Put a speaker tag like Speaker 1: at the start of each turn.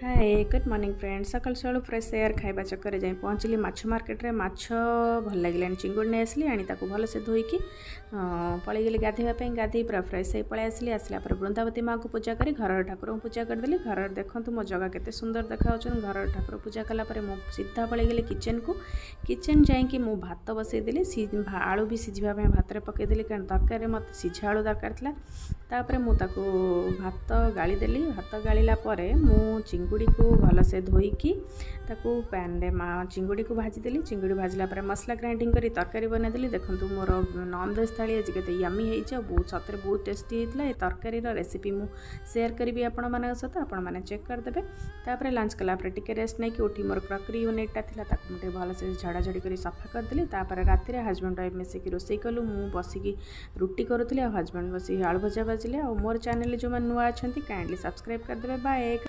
Speaker 1: Hi good morning friends. सकाल सकाल fresh air खाइबा चक्कर जाए पहुँचली माछ मार्केट रे। माछ भल लगे चिंगुड़ी नहीं आसली आनी भल से धोईकी पलैगली गाधेवाई गाधे पूरा फ्रेश हो पलि आसली। आसला वृंदावती माँ को पूजा करी घर ठाकुर को पूजा करदेली। घर देखूँ मो जगह केते सुंदर देखा घर ठाकुर पूजा कलापर मु सीधा पलैगली किचन को। किचन जाइए मु भात बसईदेली आलू भी सीझापी भात में पकईदेली कारण तरकारी मत सीझा आलू दरकार था। तापर मुझे भात गालीदेली। भात गाड़ा मु चिंगुड़ी को भलसे धोईकी पैन रे चिंगुड़ी को भाजीदेली। चिंगुड़ी भाजला पर मसला ग्राइंडिंग करी तरकारी बनईदेली। देखो मोर नॉन वेज थाली आज के यमी हो बहुत सतरे बहुत टेस्टी होता है। तरकारी रेसिपी मु शेयर करी आपण मान सहित आपण मैंने चेक करदे। तापर लंच कलापर टिके रेस्ट नहीं कि उठी मोर क्रकरी यूनिटा था मुझे भलसे झाड़ाझाड़ी कर सफा करदेली। तापर राति हजबैंड वाइफ मिसिकी रोसे कलु मु बसिकी रुटी करुली। हजबैंड बस आलू भजा बाजिले। मोर चैनल जो नुआ अच्छा काइंडली सब्सक्राइब करदे। बाय।